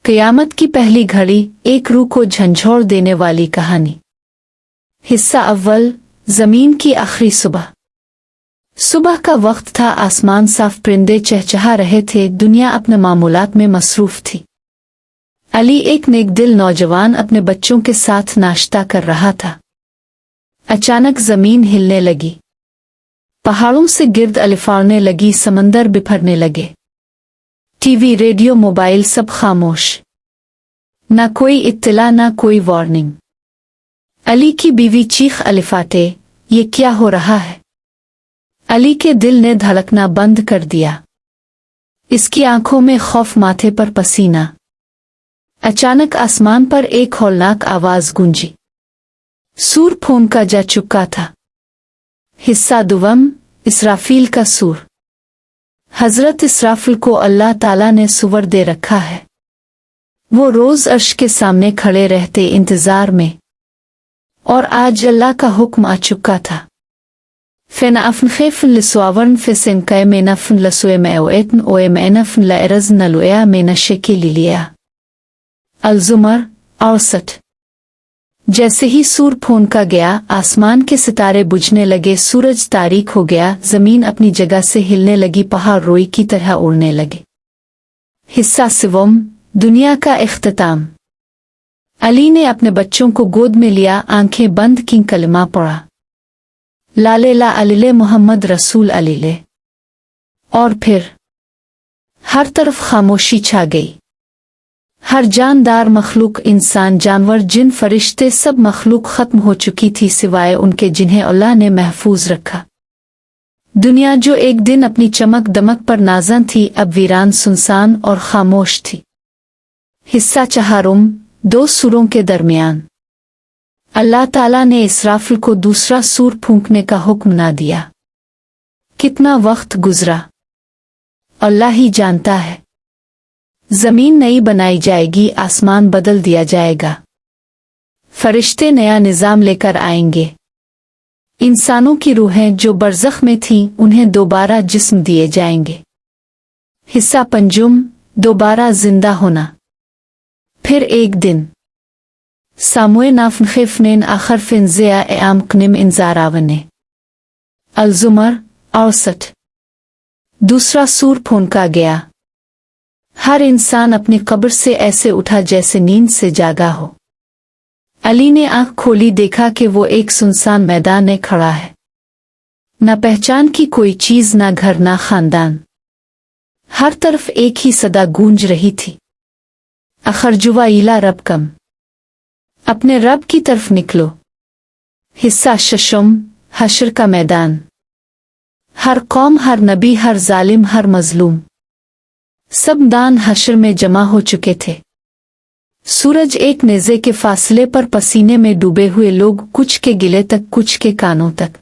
क़यामत की पहली घड़ी, एक रूह को झंझोर देने वाली कहानी। हिस्सा अव्वल, ज़मीन की आखिरी सुबह। सुबह का वक्त था, आसमान साफ, परिंदे चहचहा रहे थे, दुनिया अपने मामूलात में मसरूफ थी। अली, एक नेक दिल नौजवान, अपने बच्चों के साथ नाश्ता कर रहा था। अचानक ज़मीन हिलने लगी, पहाड़ों से गिर्द अलिफाड़ने लगी, समंदर बिफरने लगे। टीवी, रेडियो, मोबाइल सब खामोश, ना कोई इत्तला, ना कोई वार्निंग। अली की बीवी चीख अलिफाटे, ये क्या हो रहा है? अली के दिल ने धड़कना बंद कर दिया, इसकी आंखों में खौफ, माथे पर पसीना। अचानक आसमान पर एक हौलनाक आवाज गूंजी। सूर फूंका जा चुका था। हिस्सा दुवम, इसराफील का सूर। हजरत इसराफिल को अल्लाह ताला ने सुवर दे रखा है। वो रोज अर्श के सामने खड़े रहते इंतजार में, और आज अल्लाह का हुक्म आ चुका था। फ़ेनाफ़न ख़ेफ़न लसवावरन फ़ेसन कै मेनाफ़न लसोए मैओएतन ओए मैनाफ़न लएरज़ नलुया मेनशे के लिलिया। अल-ज़ुमर 68। जैसे ही सूर फूंका गया, आसमान के सितारे बुझने लगे, सूरज तारीक हो गया, जमीन अपनी जगह से हिलने लगी, पहाड़ रोई की तरह उड़ने लगे। हिस्सा सिवम, दुनिया का इख्तिताम। अली ने अपने बच्चों को गोद में लिया, आंखें बंद की, कलमा पढ़ा, ला इलाहा इल्लल्लाह मोहम्मद रसूल अलीले। और फिर हर तरफ खामोशी छा गई। हर जानदार मखलूक, इंसान, जानवर, जिन, फरिश्ते, सब मखलूक खत्म हो चुकी थी, सिवाय उनके जिन्हें अल्लाह ने महफूज रखा। दुनिया जो एक दिन अपनी चमक दमक पर नाज़न थी, अब वीरान, सुनसान और खामोश थी। हिस्सा चहारुम, दो सूरों के दरमियान। अल्लाह ताला ने इसराफिल को दूसरा सूर फूंकने का हुक्म ना दिया। कितना वक्त गुजरा, अल्लाह ही जानता है। जमीन नई बनाई जाएगी, आसमान बदल दिया जाएगा, फरिश्ते नया निजाम लेकर आएंगे। इंसानों की रूहें जो बरज़ख में थीं, उन्हें दोबारा जिस्म दिए जाएंगे। हिस्सा पंजुम, दोबारा जिंदा होना। फिर एक दिन, सामुए नाफनखेफनेन आखर फिनज़िया एआम कनिम इंजारावने। अल-ज़ुमर 68। दूसरा सूर फूंका गया। हर इंसान अपनी कब्र से ऐसे उठा जैसे नींद से जागा हो। अली ने आंख खोली, देखा कि वो एक सुनसान मैदान में खड़ा है। न पहचान की कोई चीज, ना घर, ना खानदान। हर तरफ एक ही सदा गूंज रही थी, अखरजुवा इला रब कम, अपने रब की तरफ निकलो। हिस्सा शशम, हशर का मैदान। हर कौम, हर नबी, हर जालिम, हर मजलूम, सब दान हशर में जमा हो चुके थे। सूरज एक नेज़े के फासले पर, पसीने में डूबे हुए लोग, कुछ के गिले तक, कुछ के कानों तक।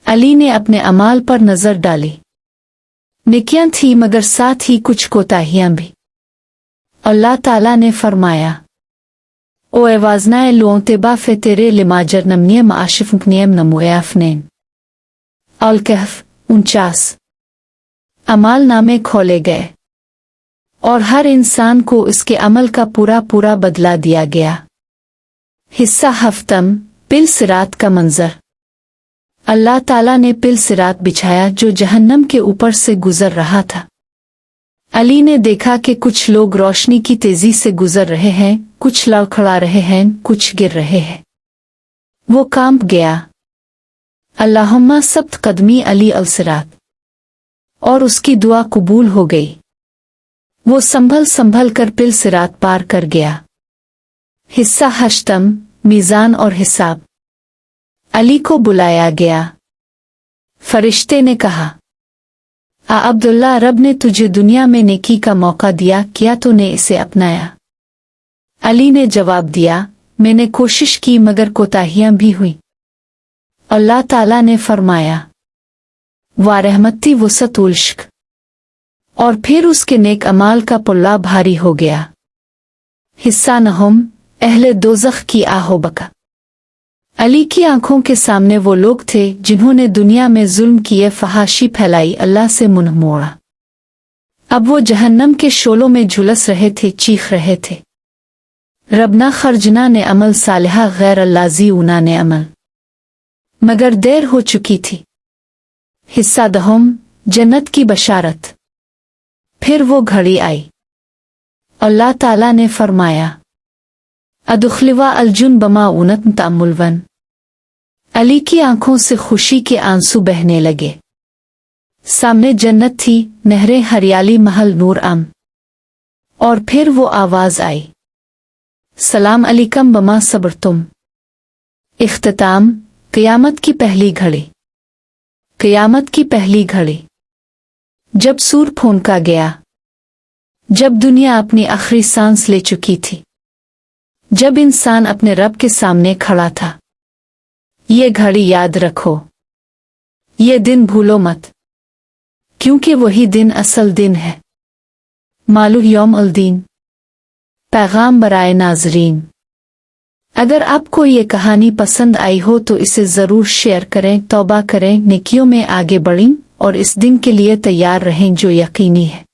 अली ने अपने अमाल पर नजर डाली। नेकियां थी, मगर साथ ही कुछ कोताहियां भी। अल्लाह ताला ने फरमाया, ओ एवाज़नाए लोंतेबा फे तेरे लिमाजर नमनियम आशिफनियम नमुएफनेन। अल-कहफ 49। अमाल नामे खोले गए, और हर इंसान को उसके अमल का पूरा पूरा बदला दिया गया। हिस्सा हफ्तम, पिल सिरात का मंजर। अल्लाह ताला ने पिल सिरात बिछाया, जो जहन्नम के ऊपर से गुजर रहा था। अली ने देखा कि कुछ लोग रोशनी की तेजी से गुजर रहे हैं, कुछ लड़खड़ा रहे हैं, कुछ गिर रहे हैं। वो कांप गया। अल्लाहुम्मा सब्त कदमी अली अल सिरात, और उसकी दुआ कबूल हो गई। वो संभल संभल कर पिल सिरात पार कर गया। हिस्सा हश्तम, मीज़ान और हिसाब। अली को बुलाया गया। फरिश्ते ने कहा, आ अब्दुल्ला, रब ने तुझे दुनिया में नेकी का मौका दिया, क्या तूने इसे अपनाया? अली ने जवाब दिया, मैंने कोशिश की, मगर कोताहियां भी हुई। अल्लाह ताला ने फरमाया, वा रहमती वुसअतुल इश्क, और फिर उसके नेक अमाल का पल्ला भारी हो गया। हिस्सा नहम, अहले दोज़ख की आहो बका। अली की आंखों के सामने वो लोग थे जिन्होंने दुनिया में जुल्म किए, फहाशी फैलाई, अल्लाह से मुंह मोड़ा। अब वो जहन्नम के शोलों में झुलस रहे थे, चीख रहे थे, रबना खर्जना ने अमल सालिहा गैर अल्लाजी उना ने अमल। मगर देर हो चुकी थी। हिस्सा दहम, जन्नत की बशारत। फिर वो घड़ी आई। अल्लाह ताला ने फरमाया, अदुखलिवा अलजुन बमा उनत तामुलवन। अली की आंखों से खुशी के आंसू बहने लगे। सामने जन्नत थी, नहरें, हरियाली, महल, नूर आम। और फिर वो आवाज आई, सलाम अलैकुम बमा सब्र तुम। इख्तिताम, क़यामत की पहली घड़ी। क़यामत की पहली घड़ी। जब सूर फूंका गया, जब दुनिया अपनी आखिरी सांस ले चुकी थी, जब इंसान अपने रब के सामने खड़ा था। ये घड़ी याद रखो, ये दिन भूलो मत, क्योंकि वही दिन असल दिन है। मालूम यौम अल दीन। पैगाम बराए नाजरीन, अगर आपको ये कहानी पसंद आई हो तो इसे ज़रूर शेयर करें, तौबा करें, नेकियों में आगे बढ़ें और इस दिन के लिए तैयार रहें जो यकीनी है।